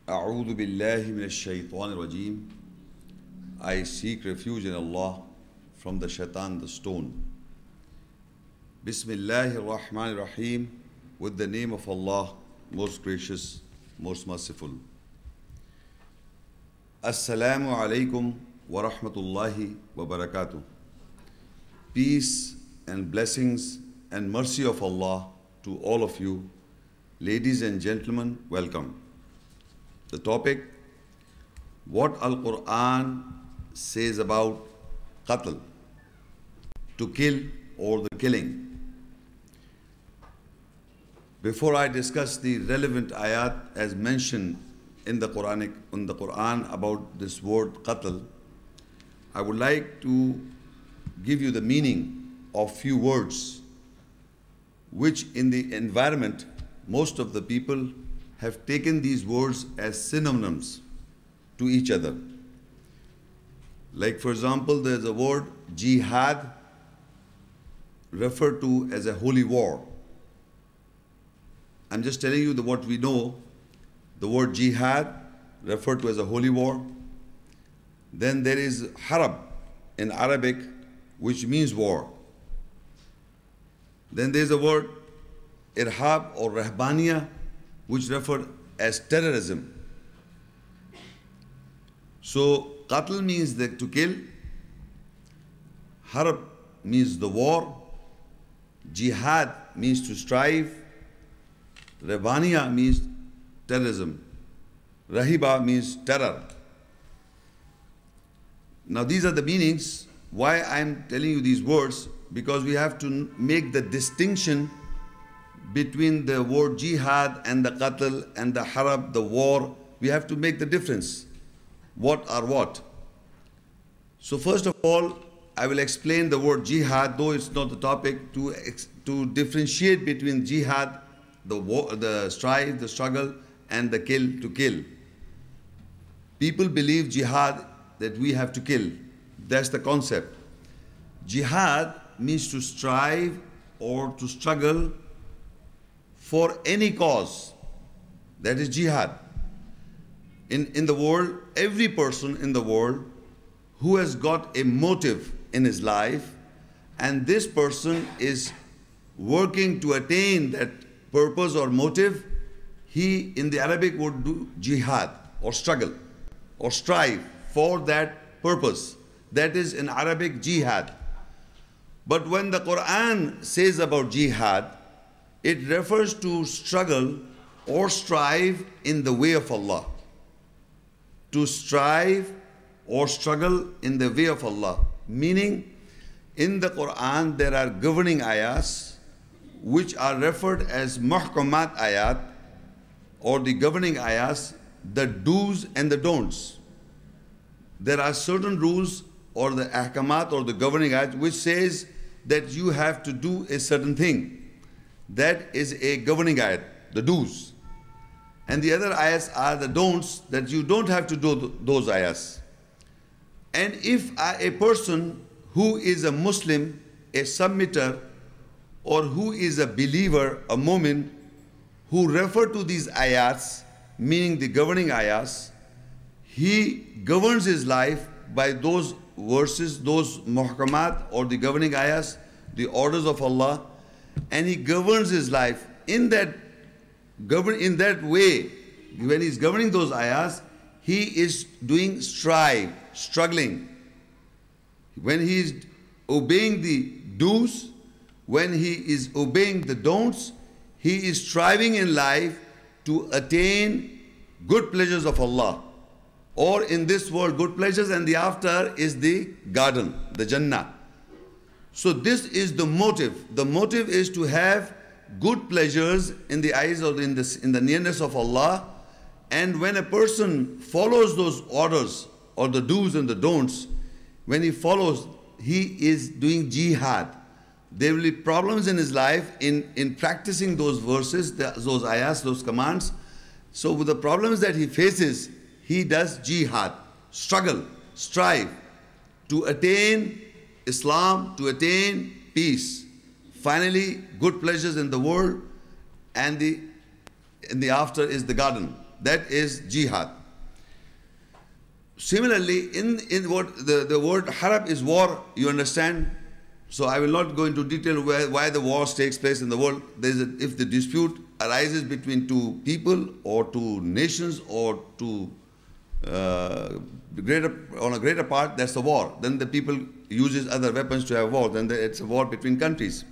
أعوذ بالله من الشيطان الرجيم. I seek refuge in Allah from the shaitan, the stone. Bismillahir Rahmanir Rahim. With the name of Allah, most gracious, most merciful. Assalamu alaikum wa rahmatullahi wa barakatuh. Peace and blessings and mercy of Allah to all of you. Ladies and gentlemen, welcome. The topic, what Al-Quran says about qatl, to kill or the killing. Before I discuss the relevant ayat as mentioned in the Quran about this word qatl, I would like to give you the meaning of few words which in the environment most of the people have taken these words as synonyms to each other. Like for example, there's a word jihad referred to as a holy war. I'm just telling you what we know. The word jihad referred to as a holy war. Then there is Harab in Arabic, which means war. Then there's a word Harab or Rehbaniya, which referred as terrorism. So qatl means to kill, Harab means the war, Jihad means to strive, Rehbaniya means terrorism, Rahiba means terror. Now these are the meanings. Why I'm telling you these words? Because we have to make the distinction between the word jihad and the qatl and the harab, the war. We have to make the difference. What are what? So first of all, I will explain the word jihad, though it's not the topic, to differentiate between jihad, the war, the strive, the struggle, and the kill, to kill. People believe jihad that we have to kill. That's the concept. Jihad means to strive or to struggle for any cause. That is jihad. In the world, every person in the world who has got a motive in his life, and this person is working to attain that purpose or motive, he in the Arabic would do jihad or struggle or strive for that purpose. That is in Arabic jihad. But when the Quran says about jihad, it refers to struggle or strive in the way of Allah. To strive or struggle in the way of Allah. Meaning, in the Quran there are governing ayats which are referred as muhkamat ayat, or the governing ayats, the do's and the don'ts. There are certain rules or the ahkamat or the governing ayat which says that you have to do a certain thing. That is a governing ayat, the do's. And the other ayats are the don'ts, that you don't have to do those ayats. And if a person who is a Muslim, a submitter, or who is a believer, a mu'min, who refer to these ayats, meaning the governing ayats, he governs his life by those verses, those muhkamat or the governing ayats, the orders of Allah, and he governs his life in that way. When he's governing those ayahs, he is doing struggling. When he is obeying the do's, when he is obeying the don'ts, he is striving in life to attain good pleasures of Allah. Or in this world, good pleasures, and the after is the garden, the Jannah. So this is the motive. The motive is to have good pleasures in the eyes or in the nearness of Allah. And when a person follows those orders or the do's and the don'ts, when he follows, he is doing jihad. There will be problems in his life in practicing those verses, those ayahs, those commands. So with the problems that he faces, he does jihad, struggle, strive to attain Islam, to attain peace. Finally, good pleasures in the world, and the after is the garden, That is jihad. Similarly, in what the word harab is war, you understand? So I will not go into detail why the wars takes place in the world. If the dispute arises between two people or two nations or two on a greater part, that's a war. Then the people uses other weapons to have war. Then it's a war between countries.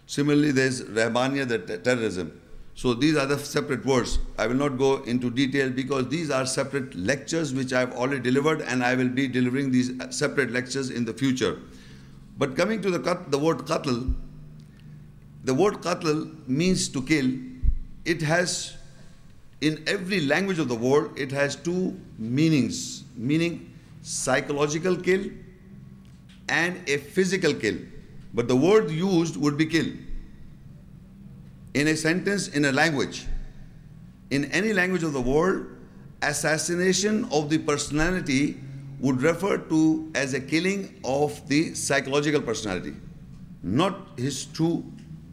Similarly, there's Rehbaniya, the terrorism. So these are the separate words. I will not go into detail because these are separate lectures which I have already delivered, and I will be delivering these separate lectures in the future. But coming to the word qatl, the word qatl means to kill. It has, in every language of the world, it has two meanings, meaning psychological kill and a physical kill. But the word used would be kill. In a sentence, in a language, in any language of the world, assassination of the personality would refer to as a killing of the psychological personality, not his true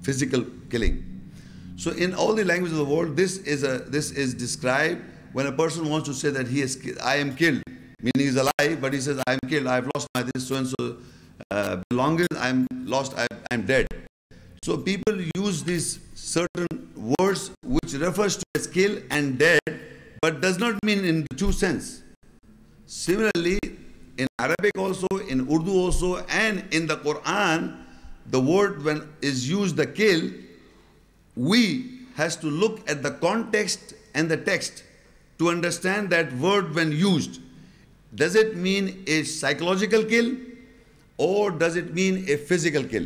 physical killing. So in all the languages of the world, this is described when a person wants to say that I am killed, meaning he's alive, but he says I am killed, I have lost my this so and so belongings, I am lost, I am dead. So people use these certain words which refers to as kill and dead, but does not mean in the true sense. Similarly, in Arabic also, in Urdu also, and in the Quran, the word when is used, the kill, we has to look at the context and the text to understand that word when used. Does it mean a psychological kill or does it mean a physical kill?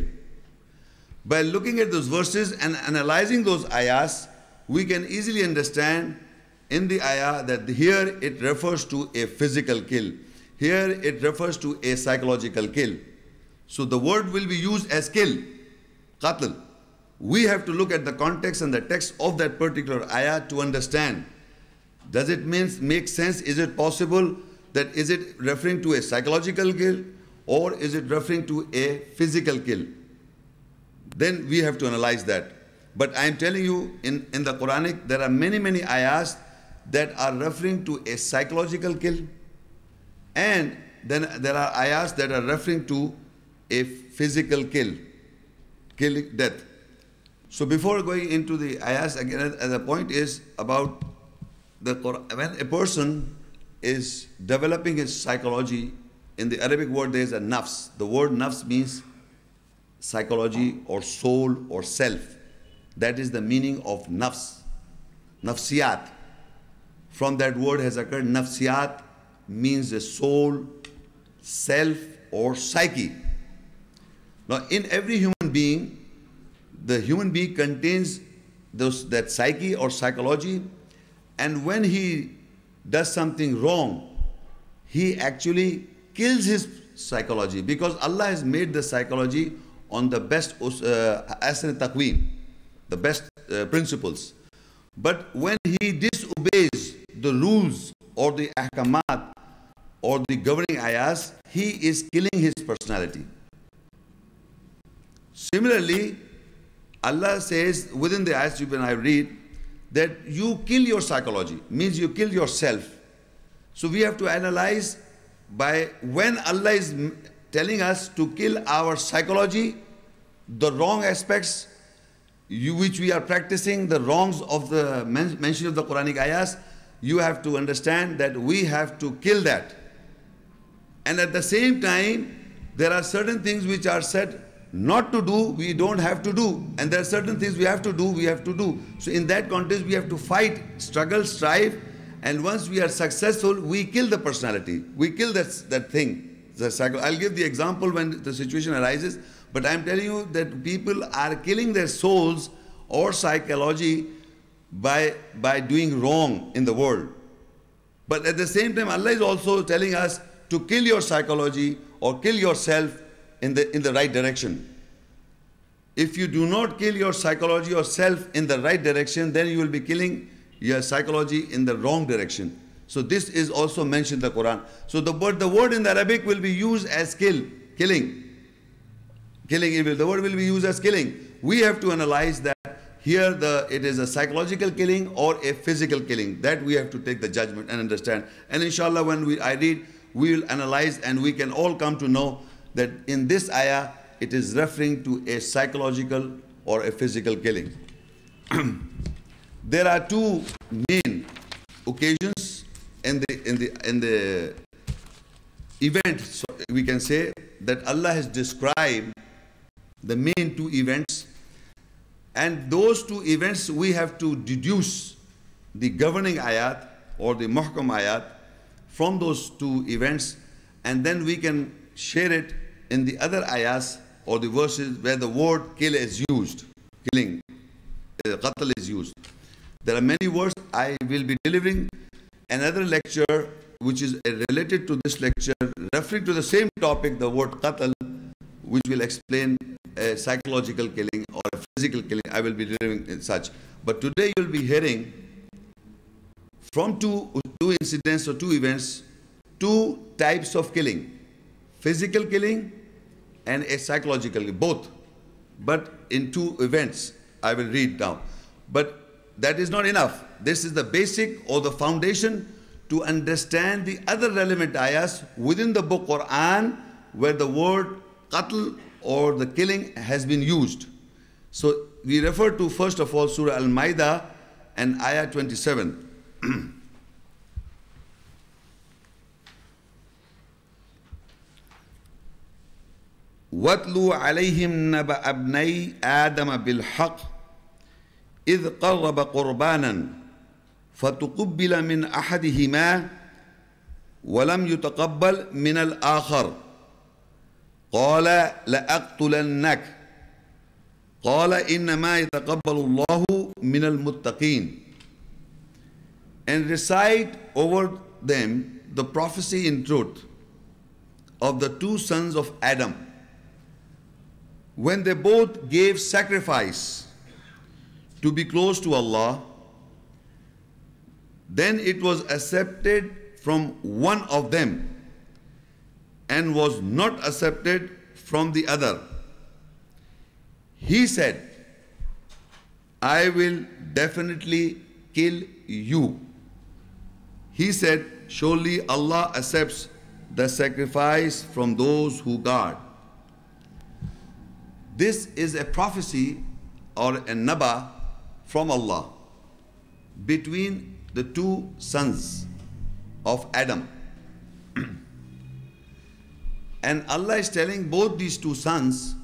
By looking at those verses and analyzing those ayahs, we can easily understand in the ayah that here it refers to a physical kill. Here it refers to a psychological kill. So the word will be used as kill, qatl. We have to look at the context and the text of that particular ayah to understand. Does it make sense? Is it possible that is it referring to a psychological kill or is it referring to a physical kill? Then we have to analyze that. But I am telling you, in the Quranic, there are many ayahs that are referring to a psychological kill, and then there are ayahs that are referring to a physical kill, death. So before going into the ayahs, again, the point is about the Quran. When a person is developing his psychology, in the Arabic word there is a nafs. The word nafs means psychology or soul or self. That is the meaning of nafs. Nafsiyat. From that word has occurred nafsiyat, means a soul, self or psyche. Now in every human being, the human being contains that psyche or psychology, and when he does something wrong, he actually kills his psychology, because Allah has made the psychology on the best asr taqweem, the best principles. But when he disobeys the rules or the ahkamat or the governing ayahs, he is killing his personality. Similarly, Allah says within the ayahs when I read that you kill your psychology, means you kill yourself. So we have to analyze by when Allah is telling us to kill our psychology, the wrong aspects which we are practicing, the wrongs of the mention of the Quranic ayahs, you have to understand that we have to kill that. And at the same time, there are certain things which are said not to do, we don't have to do. And there are certain things we have to do, we have to do. So in that context, we have to fight, struggle, strive. And once we are successful, we kill the personality. We kill that thing. I'll give the example when the situation arises. But I'm telling you that people are killing their souls or psychology by doing wrong in the world. But at the same time, Allah is also telling us to kill your psychology or kill yourself in the right direction. If you do not kill your psychology or self in the right direction, then you will be killing your psychology in the wrong direction. So this is also mentioned in the Quran. So the word in the Arabic will be used as killing. The word will be used as killing. We have to analyze that here it is a psychological killing or a physical killing. That we have to take the judgment and understand. And inshallah, when I read, we will analyze and we can all come to know that in this ayah, it is referring to a psychological or a physical killing. There are two main occasions in the event, so we can say that Allah has described the main two events, and those two events we have to deduce the governing ayat or the muhkam ayat from those two events, and then we can share it in the other ayahs or the verses where the word kill is used, killing, qatl is used. There are many words. I will be delivering another lecture which is related to this lecture, referring to the same topic, the word qatl, which will explain a psychological killing or a physical killing. I will be delivering in such. But today you will be hearing from two incidents or two events, two types of killing: physical killing and a psychological killing, both. But in two events, I will read now. But that is not enough. This is the basic or the foundation to understand the other relevant ayahs within the book Quran where the word qatl or the killing has been used. So we refer to first of all Surah Al-Ma'idah and ayah 27. وَاتْلُوا عَلَيْهِمْ نَبَأَ ابْنَيْ آدَمَ بِالْحَقِّ إِذْ قَرَّبَ قُرْبَانًا فَتُقُبِّلَ مِنْ أَحَدِهِمَا وَلَمْ يُتَقَبَّلْ مِنَ الْآخَرِ قَالَ لَأَقْتُلَنَّكَ قَالَ إِنَّمَا يَتَقَبَّلُ اللَّهُ مِنَ الْمُتَّقِينَ. And recite over them the prophecy in truth of the two sons of Adam, when they both gave sacrifice to be close to Allah. Then it was accepted from one of them and was not accepted from the other. He said, I will definitely kill you. He said, surely Allah accepts the sacrifice from those who guard. This is a prophecy or a naba from Allah between the two sons of Adam. And Allah is telling both these two sons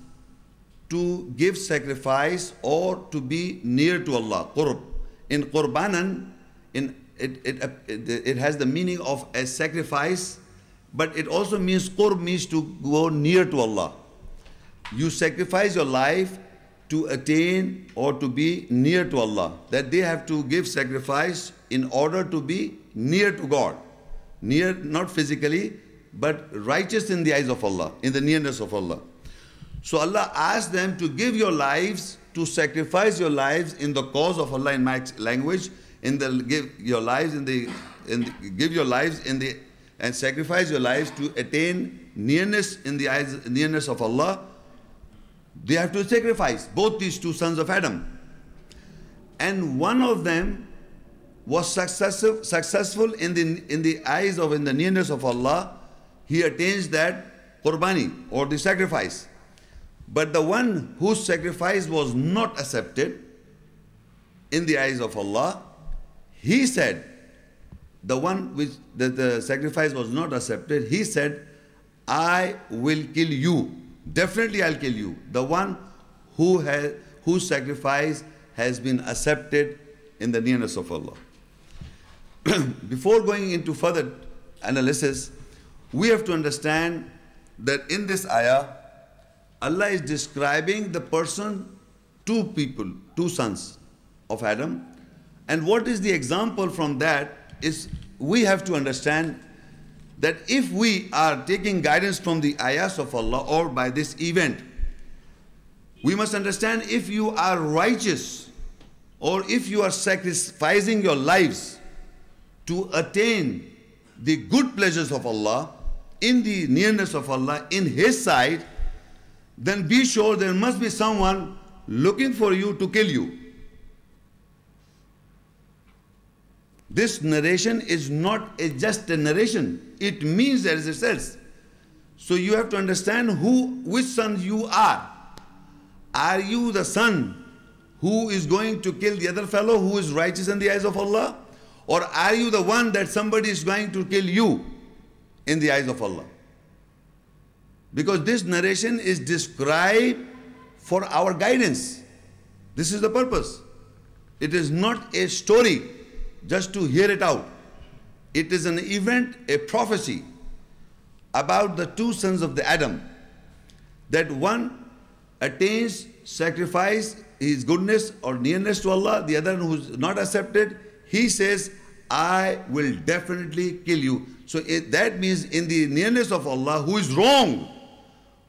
to give sacrifice or to be near to Allah. Qurb. In Qurbanan, it has the meaning of a sacrifice, but it also means qurb means to go near to Allah. You sacrifice your life to attain or to be near to Allah. That they have to give sacrifice in order to be near to God. Near, not physically, but righteous in the eyes of Allah, in the nearness of Allah. So Allah asked them to give your lives, to sacrifice your lives in the cause of Allah in my language, give your lives and sacrifice your lives to attain nearness in the eyes, nearness of Allah. They have to sacrifice, both these two sons of Adam. And one of them was successful in the eyes of, in the nearness of Allah. He attains that qurbani or the sacrifice. But the one whose sacrifice was not accepted in the eyes of Allah, he said, the one which the sacrifice was not accepted, he said, I will kill you. Definitely I'll kill you. The one whose sacrifice has been accepted in the nearness of Allah. Before going into further analysis, we have to understand that in this ayah, Allah is describing the person, two people, two sons of Adam. And what is the example from that is we have to understand that if we are taking guidance from the ayahs of Allah or by this event, we must understand if you are righteous or if you are sacrificing your lives to attain the good pleasures of Allah, in the nearness of Allah, in His side, then be sure there must be someone looking for you to kill you. This narration is not just a narration. It means as it says. So you have to understand which son you are. Are you the son who is going to kill the other fellow who is righteous in the eyes of Allah? Or are you the one that somebody is going to kill you in the eyes of Allah? Because this narration is described for our guidance. This is the purpose. It is not a story just to hear it out. It is an event, a prophecy about the two sons of the Adam, that one attains sacrifice, his goodness or nearness to Allah, the other who is not accepted, he says, I will definitely kill you. So that means in the nearness of Allah, who is wrong,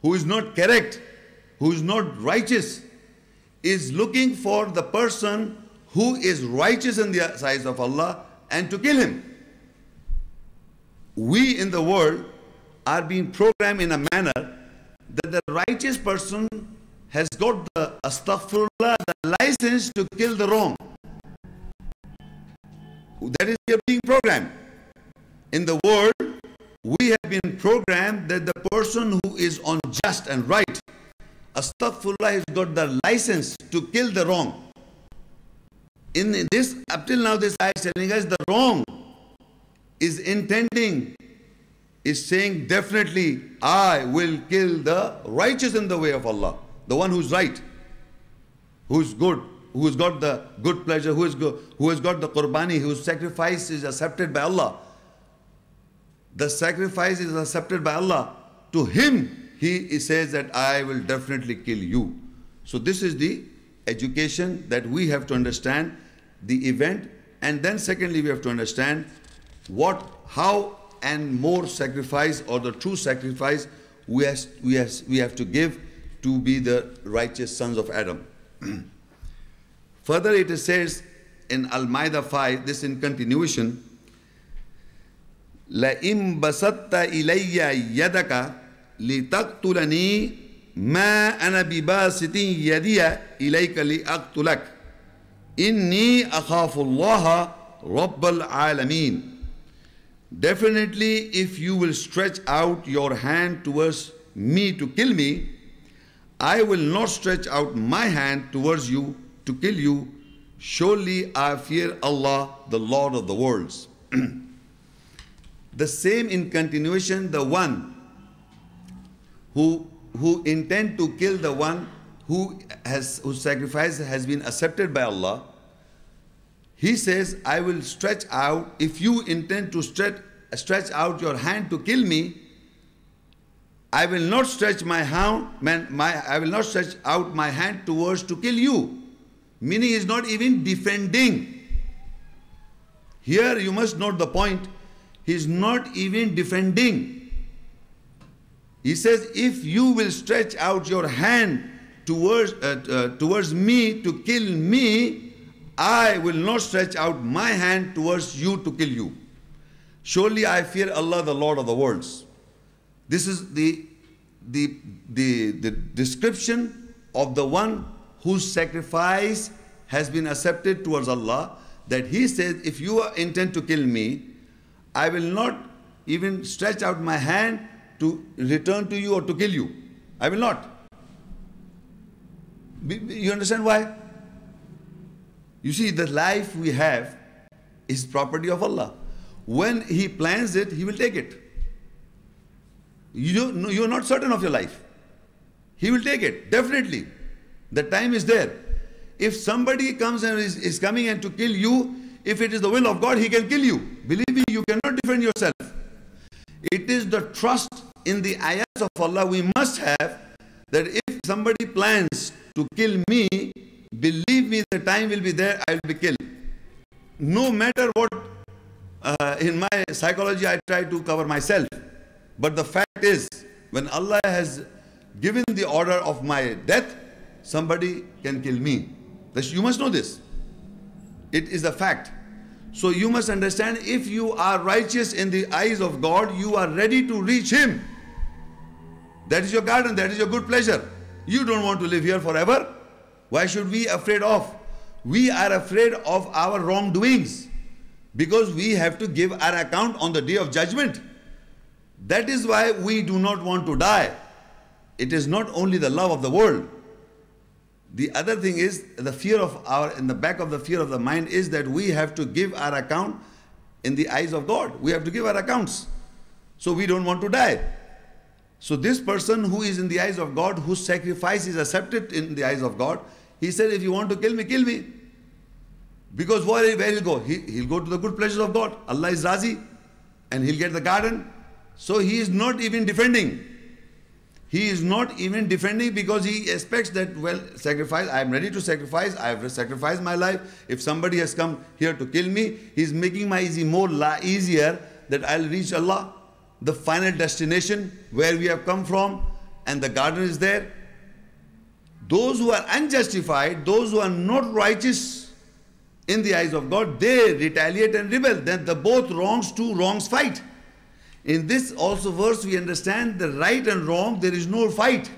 who is not correct, who is not righteous, is looking for the person who is righteous in the eyes of Allah and to kill him. We in the world are being programmed in a manner that the righteous person has got the astaghfirullah, the license to kill the wrong. That is, we are being programmed. In the world, we have been programmed that the person who is unjust and right, astaghfirullah, has got the license to kill the wrong. In this, up till now, this ayah is telling us the wrong is intending, is saying definitely, I will kill the righteous in the way of Allah, the one who's right, who's good, who's got the good pleasure, who has got the qurbani, whose sacrifice is accepted by Allah. The sacrifice is accepted by Allah. To him, he says that I will definitely kill you. So this is the education that we have to understand the event, and then secondly we have to understand how and more sacrifice, or the true sacrifice we have to give to be the righteous sons of Adam. Further it says in Al-Ma'idah 5, this in continuation, لَإِن بَسَطْتَ إِلَيَّ يَدَكَ لِتَقْتُلَنِي مَا أَنَا بِبَاسِطٍ يَدِيَ إِلَيْكَ لِأَقْتُلَكَ إِنِّي أَخَافُ اللَّهَ رَبَّ الْعَالَمِينَ. Definitely, if you will stretch out your hand towards me to kill me, I will not stretch out my hand towards you to kill you. Surely I fear Allah, the Lord of the worlds. The same in continuation, the one who intend to kill the one whose sacrifice has been accepted by Allah, he says, I will stretch out, if you intend to stretch out your hand to kill me, I will not stretch I will not stretch out my hand towards to kill you. Meaning he is not even defending. Here you must note the point. He is not even defending. He says, if you will stretch out your hand towards me to kill me, I will not stretch out my hand towards you to kill you. Surely I fear Allah, the Lord of the worlds. This is the description of the one whose sacrifice has been accepted towards Allah, that he says, if you intend to kill me, I will not even stretch out my hand to return to you or to kill you. I will not. You understand why? You see, the life we have is property of Allah. When He plans it, He will take it. You're not certain of your life. He will take it, definitely. The time is there. If somebody comes and is coming and to kill you, if it is the will of God, he can kill you. Believe me, you cannot defend yourself. It is the trust in the ayats of Allah we must have, that if somebody plans to kill me, believe me, the time will be there, I will be killed. No matter what, in my psychology, I try to cover myself. But the fact is, when Allah has given the order of my death, somebody can kill me. You must know this. It is a fact. So you must understand, if you are righteous in the eyes of God, you are ready to reach Him. That is your garden, that is your good pleasure. You don't want to live here forever. Why should we be afraid of? We are afraid of our wrongdoings. Because we have to give our account on the day of judgment. That is why we do not want to die. It is not only the love of the world. The other thing is the fear of in the back of the fear of the mind is that we have to give our account in the eyes of God. We have to give our accounts. So we don't want to die. So this person who is in the eyes of God, whose sacrifice is accepted in the eyes of God, he said, if you want to kill me, kill me. Because where he'll go? He'll go to the good pleasures of God. Allah is Razi and he'll get the garden. So he is not even defending. He is not even defending because he expects that, well, sacrifice, I am ready to sacrifice, I have sacrificed my life. If somebody has come here to kill me, he's making my easier that I'll reach Allah, the final destination where we have come from, and the garden is there. Those who are unjustified, those who are not righteous in the eyes of God, they retaliate and rebel. Then the both wrongs, two wrongs fight. In this also verse we understand the right and wrong, there is no fight.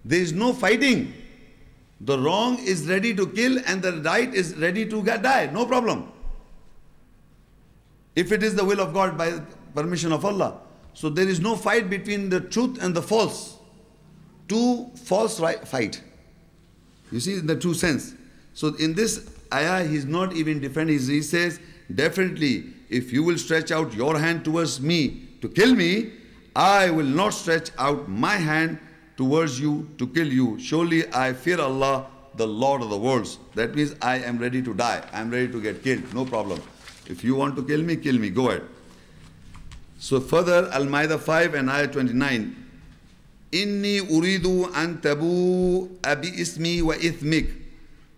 There is no fighting. The wrong is ready to kill and the right is ready to die. No problem. If it is the will of God by permission of Allah. So there is no fight between the truth and the false. Two false fight. You see in the true sense. So in this ayah he is not even defending. He says, definitely if you will stretch out your hand towards me to kill me, I will not stretch out my hand towards you to kill you. Surely I fear Allah, the Lord of the worlds. That means I am ready to die. I am ready to get killed. No problem. If you want to kill me, go ahead. So further, Al-Ma'idah 5 and ayah 29. Inni uridu an tabu abi ismi wa ithmik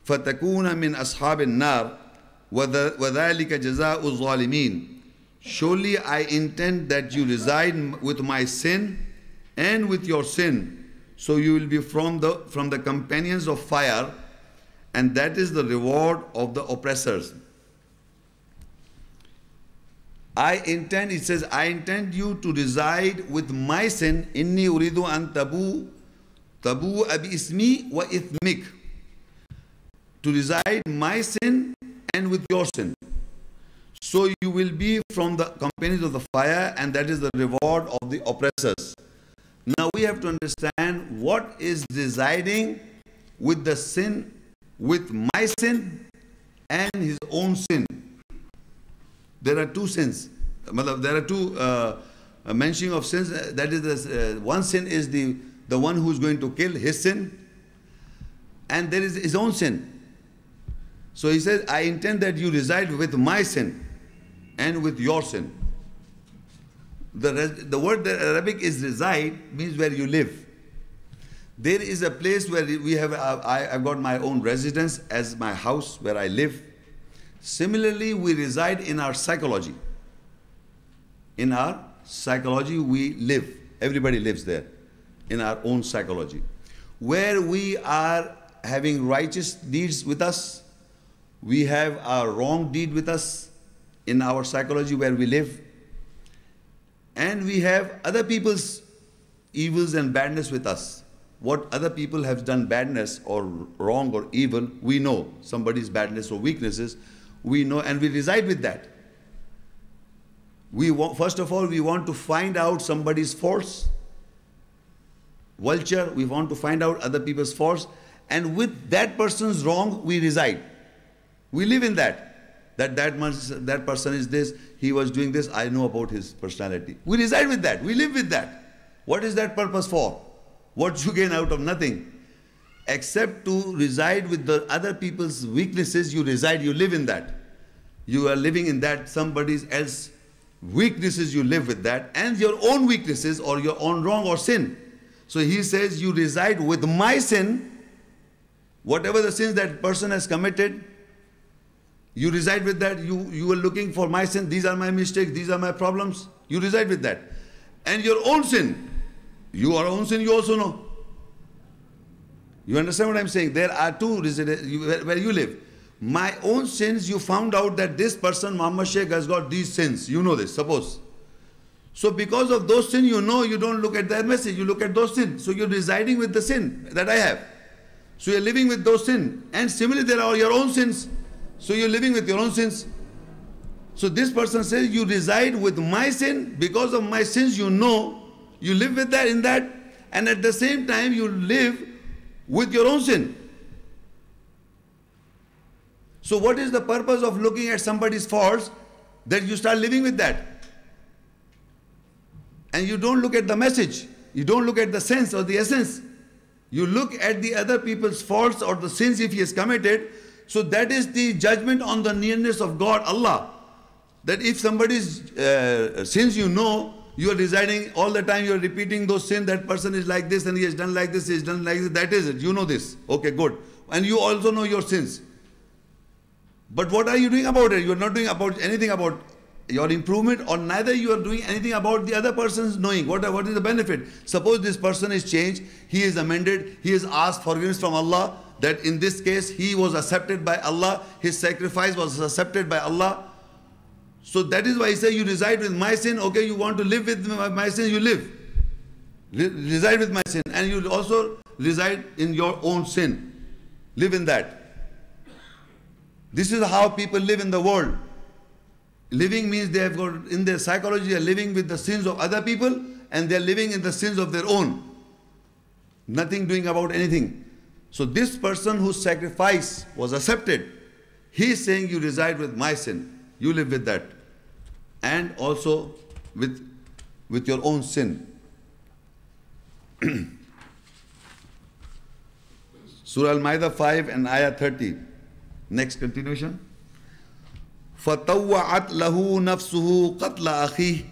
fatakuna min ashabin nar وَذَلِكَ جَزَاءُ الظَّالِمِينَ. Surely I intend that you reside with my sin and with your sin, so you will be from the companions of fire, and that is the reward of the oppressors. It says, I intend you to reside with my sin. Inni uridu an tabu abi ismi wa ithmik. To reside my sin and with your sin. So you will be from the companions of the fire, and that is the reward of the oppressors. Now we have to understand what is residing with the sin, with my sin and his own sin. There are two sins. There are two mentioning of sins. That is, one sin is the one who is going to kill, his sin, and there is his own sin. So he says, I intend that you reside with my sin and with your sin. The word that Arabic is reside means where you live. There is a place where I've got my own residence as my house where I live. Similarly, we reside in our psychology. In our psychology, we live. Everybody lives there in our own psychology. Where we are having righteous deeds with us, we have our wrong deed with us in our psychology where we live. And we have other people's evils and badness with us. What other people have done badness or wrong or evil, we know. Somebody's badness or weaknesses, we know, and we reside with that. First of all, we want to find out somebody's faults. Vulture, we want to find out other people's faults. And with that person's wrong, we reside. We live in that. That person is this, he was doing this, I know about his personality. We reside with that, we live with that. What is that purpose for? What you gain out of nothing? Except to reside with the other people's weaknesses, you reside, you live in that. You are living in that, somebody else's weaknesses, you live with that, and your own weaknesses or your own wrong or sin. So he says, you reside with my sin, whatever the sins that person has committed, you reside with that, you are looking for my sin, these are my mistakes, these are my problems, you reside with that. And your own sin, your own sin you also know. You understand what I'm saying? There are two where you live. My own sins, you found out that this person, Muhammad Shaikh, has got these sins. You know this, suppose. So because of those sins, you know, you don't look at that message, you look at those sins. So you're residing with the sin that I have. So you're living with those sins. And similarly, there are your own sins. So you're living with your own sins. So this person says, you reside with my sin, because of my sins you know, you live with that in that, and at the same time you live with your own sin. So what is the purpose of looking at somebody's faults, that you start living with that? And you don't look at the message, you don't look at the sense or the essence. You look at the other people's faults or the sins if he has committed. So that is the judgment on the nearness of God, Allah. That if somebody's sins you know, you are residing all the time, you are repeating those sins, that person is like this and he has done like this, he has done like this, that is it, you know this. Okay, good. And you also know your sins. But what are you doing about it? You are not doing about anything about your improvement, or neither you are doing anything about the other person's knowing. What is the benefit? Suppose this person is changed, he is amended, he has asked forgiveness from Allah, that in this case he was accepted by Allah, his sacrifice was accepted by Allah. So that is why he says, you reside with my sin. Okay, you want to live with my sin, you live. Reside with my sin, and you also reside in your own sin. Live in that. This is how people live in the world. Living means they have got, in their psychology, they are living with the sins of other people, and they are living in the sins of their own. Nothing doing about anything. So this person whose sacrifice was accepted, he is saying, you reside with my sin. You live with that. And also with your own sin. Surah Al-Ma'idah 5 and Ayah 30. Next continuation. فَطَوَّعَتْ لَهُ نَفْسُهُ قَتْلَ أَخِيهِ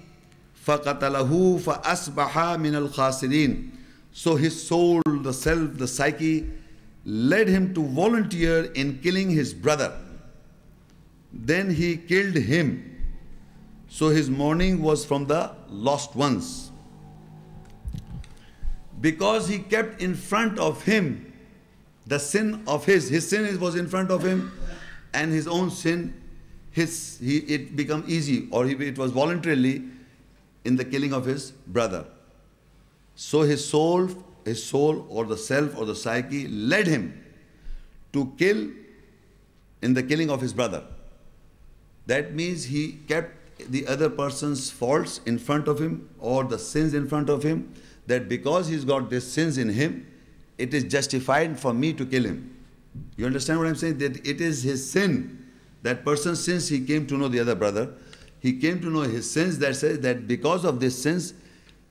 فَقَتَلَهُ فَأَصْبَحَ مِنَ الْخَاسِرِينَ. So his soul, the self, the psyche, led him to volunteer in killing his brother. Then he killed him. So his mourning was from the lost ones. Because he kept in front of him the sin of his sin was in front of him, and his own sin, it became easy, or it was voluntarily in the killing of his brother. So his soul or the self or the psyche led him to kill in the killing of his brother. That means he kept the other person's faults in front of him, or the sins in front of him, that because he's got these sins in him, it is justified for me to kill him. You understand what I'm saying? That it is his sin. That person's sins, he came to know the other brother. He came to know his sins, that says that because of these sins,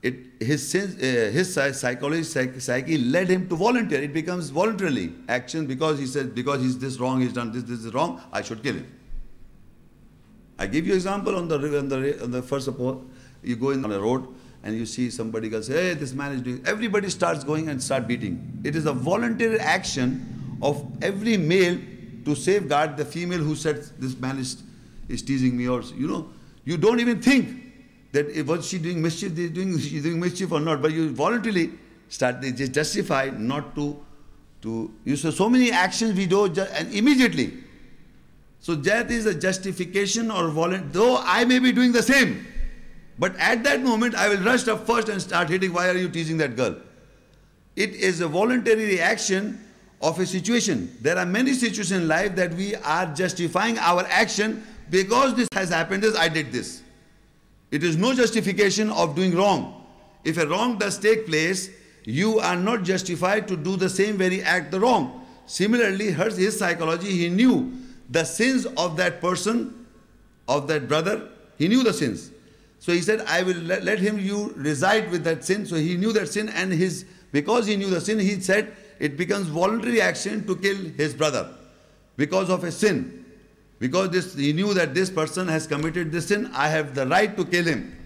his psyche led him to volunteer. It becomes voluntarily action, because he said, because he's this wrong, he's done this is wrong, I should kill him. I give you example on the first of all, you go in on a road and you see somebody goes, hey, this man is doing, everybody starts going and start beating. It is a voluntary action of every male to safeguard the female who said, this man is teasing me, or, you know, you don't even think that was she doing mischief, she's doing mischief or not, but you voluntarily start, they just justify not to you see so many actions we do and immediately. So that is a justification or voluntary, though I may be doing the same, but at that moment I will rush up first and start hitting, why are you teasing that girl? It is a voluntary reaction of a situation. There are many situations in life that we are justifying our action because this has happened, I did this. It is no justification of doing wrong. If a wrong does take place, you are not justified to do the same very act the wrong. Similarly, his psychology, he knew the sins of that person, of that brother, he knew the sins. So he said, I will let you reside with that sin. So he knew that sin, and because he knew the sin, he said it becomes voluntary action to kill his brother because of a sin. Because he knew that this person has committed this sin, I have the right to kill him.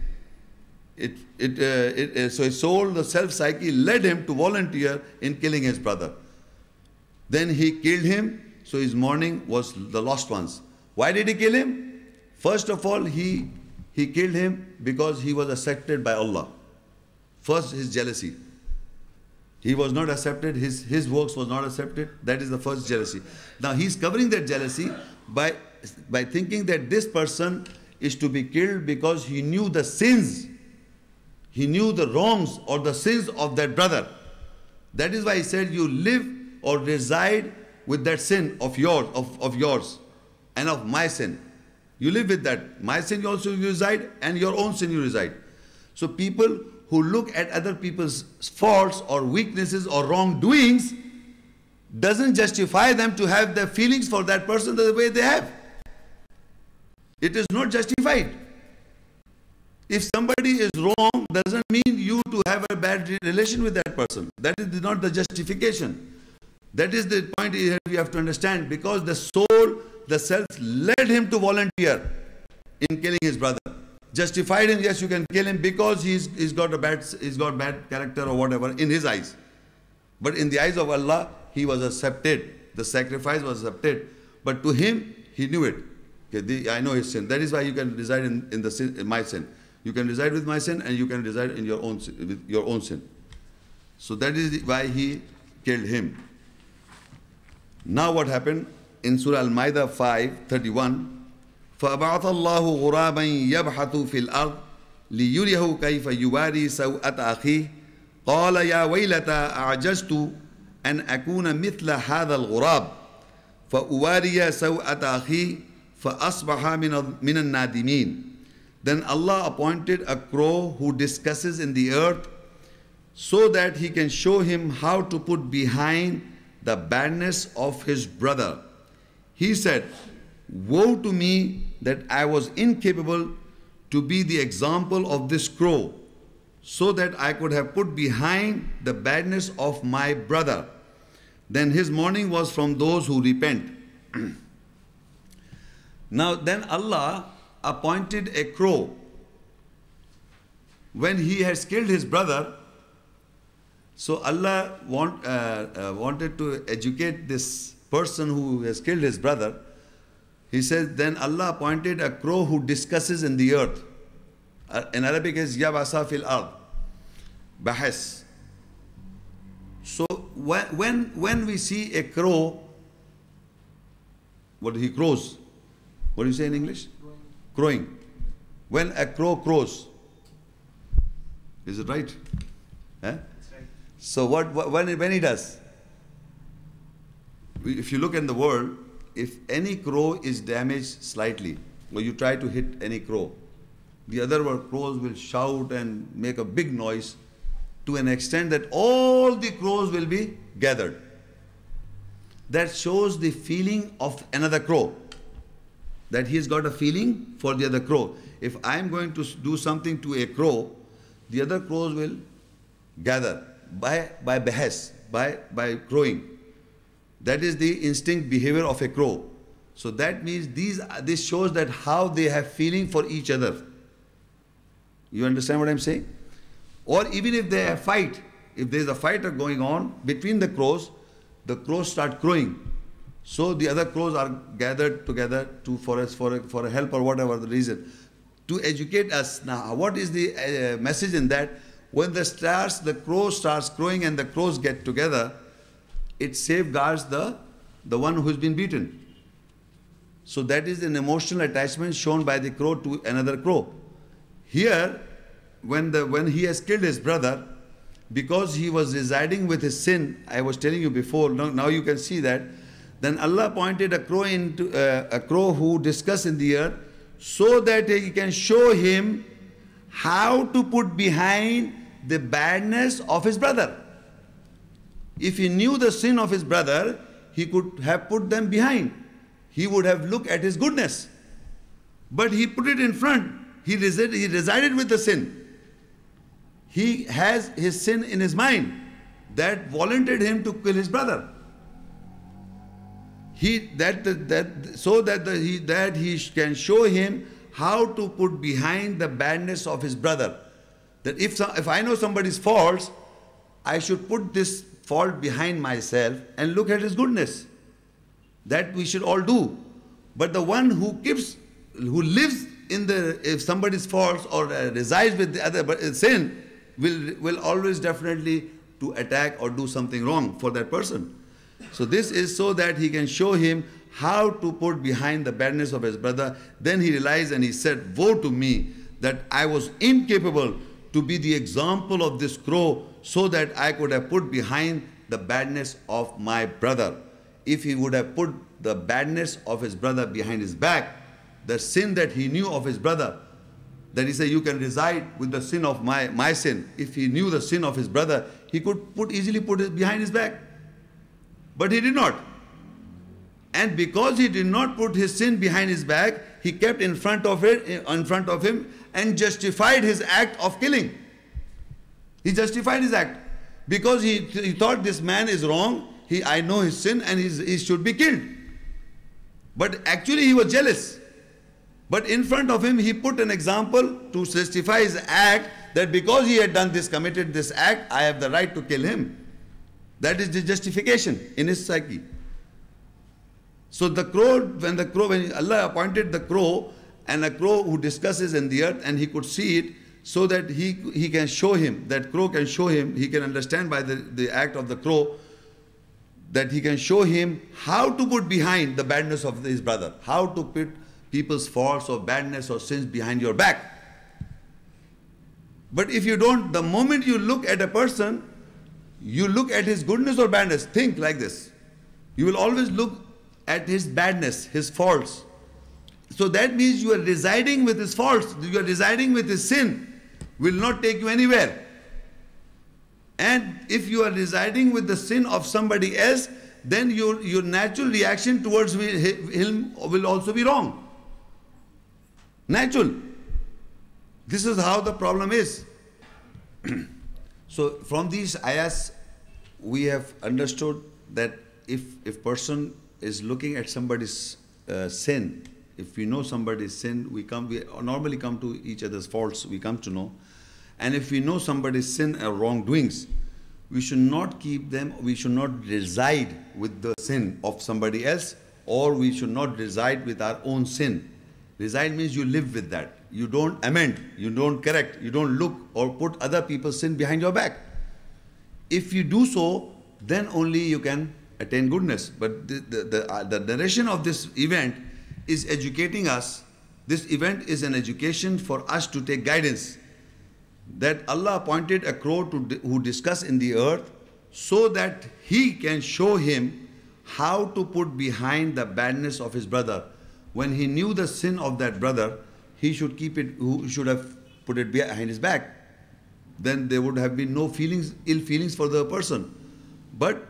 So his soul, the self-psyche, led him to volunteer in killing his brother. Then he killed him, so his mourning was the lost ones. Why did he kill him? First of all, he killed him because he was accepted by Allah. First, his jealousy. He was not accepted, his works was not accepted. That is the first jealousy. Now he's covering that jealousy by thinking that this person is to be killed because he knew the sins. He knew the wrongs or the sins of that brother. That is why he said, you live or reside with that sin of yours and of my sin. You live with that. My sin also you reside, and your own sin you reside. So people who look at other people's faults or weaknesses or wrongdoings doesn't justify them to have their feelings for that person the way they have. It is not justified. If somebody is wrong, doesn't mean you to have a bad relation with that person. That is not the justification. That is the point here we have to understand, because the soul, the self led him to volunteer in killing his brother. Justified him, yes, you can kill him because he's got bad character or whatever in his eyes. But in the eyes of Allah, he was accepted. The sacrifice was accepted. But to him, he knew it. Okay, I know his sin. That is why you can reside in the sin, in my sin. You can reside with my sin, and you can reside in your own sin, with your own sin. So that is why he killed him. Now what happened in Surah Al-Maidah 5:31? فَأَبْعَثَ اللَّهُ غُرَابًا يَبْحَثُ فِي الْأَرْضِ لِيُرِيَهُ كَيْفَ يُوَارِي سَوْءَةَ أَخِيهِ قَالَ يَا وَيْلَتَا أَعْجَزْتُ أَنْ أَكُونَ مِثْلَ هَذَا الْغُرَابِ فَأُوَارِيَ سَوْءَةَ أَخِيهِ فَأَصْبَحَ مِنَ النَّادِمِينَ. Then Allah appointed a crow who discusses in the earth so that he can show him how to put behind the badness of his brother. He said, "Woe to me that I was incapable to be the example of this crow, so that I could have put behind the badness of my brother." Then his mourning was from those who repent. Now then Allah appointed a crow. When he has killed his brother, so Allah wanted to educate this person who has killed his brother. He says, then Allah appointed a crow who discusses in the earth. In Arabic is yabasa fil ard, bahas. So when we see a crow, what he crows? What do you say in English? Crowing. When a crow crows, is it right? That's right. So when he does? If you look in the world, if any crow is damaged slightly, or you try to hit any crow, the other crows will shout and make a big noise to an extent that all the crows will be gathered. That shows the feeling of another crow, that he's got a feeling for the other crow. If I'm going to do something to a crow, the other crows will gather by behest, by crowing. That is the instinct behavior of a crow. So that means this shows that how they have feeling for each other. You understand what I'm saying? Or even if they have fight, if there's a fight going on between the crows start crowing. So the other crows are gathered together for a help or whatever the reason. To educate us. Now, what is the message in that? When the crow starts crowing and the crows get together, it safeguards the one who's been beaten. So that is an emotional attachment shown by the crow to another crow. Here, when he has killed his brother, because he was residing with his sin, I was telling you before, now you can see that, then Allah appointed a crow who discussed in the earth, so that he can show him how to put behind the badness of his brother. If he knew the sin of his brother, he could have put them behind. He would have looked at his goodness. But he put it in front. He resided with the sin. He has his sin in his mind that volunteered him to kill his brother. So that he can show him how to put behind the badness of his brother. That if I know somebody's faults, I should put this fault behind myself and look at his goodness. That we should all do. But the one who lives if somebody's faults or resides with the other sin, will always definitely to attack or do something wrong for that person. So this is so that he can show him how to put behind the badness of his brother. Then he realized and he said, "Woe to me that I was incapable to be the example of this crow, so that I could have put behind the badness of my brother." If he would have put the badness of his brother behind his back, the sin that he knew of his brother, that he said, you can reside with the sin of my sin. If he knew the sin of his brother, he could easily put it behind his back. But he did not. And because he did not put his sin behind his back, he kept in front of him and justified his act of killing. He justified his act because he thought this man is wrong. I know his sin and he should be killed. But actually he was jealous. But in front of him he put an example to justify his act, that because he had committed this act, I have the right to kill him. That is the justification in his psyche. So the crow, when Allah appointed the crow, and a crow who discusses in the earth, and he could see it, so that he can show him, that crow can show him, he can understand by the act of the crow, that he can show him how to put behind the badness of his brother, how to put people's faults or badness or sins behind your back. But if you don't, the moment you look at a person, you look at his goodness or badness. Think like this. You will always look at his badness, his faults. So that means you are residing with his faults, you are residing with his sin, will not take you anywhere. And if you are residing with the sin of somebody else, then your natural reaction towards him will also be wrong. Natural. This is how the problem is. So from these ayats, we have understood that if person is looking at somebody's sin, if we know somebody's sin, we normally come to each other's faults, we come to know. And if we know somebody's sin or wrongdoings, we should not keep them, we should not reside with the sin of somebody else, or we should not reside with our own sin. Reside means you live with that. You don't amend, you don't correct, you don't look or put other people's sin behind your back. If you do so, then only you can attain goodness. But the narration of this event is educating us. This event is an education for us to take guidance. That Allah appointed a crow who discuss in the earth, so that he can show him how to put behind the badness of his brother. When he knew the sin of that brother, he should have put it behind his back. Then there would have been no ill feelings for the person. But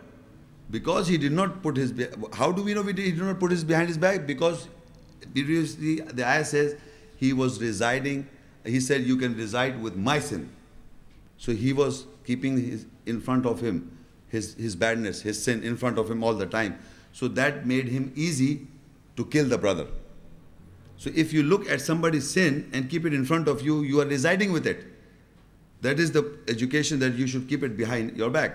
because he did not put his, how do we know he did not put his behind his back? Because previously the ayah says he was residing, he said you can reside with my sin. So he was keeping in front of him his badness, his sin in front of him all the time. So that made him easy to kill the brother. So if you look at somebody's sin and keep it in front of you, you are residing with it. That is the education, that you should keep it behind your back.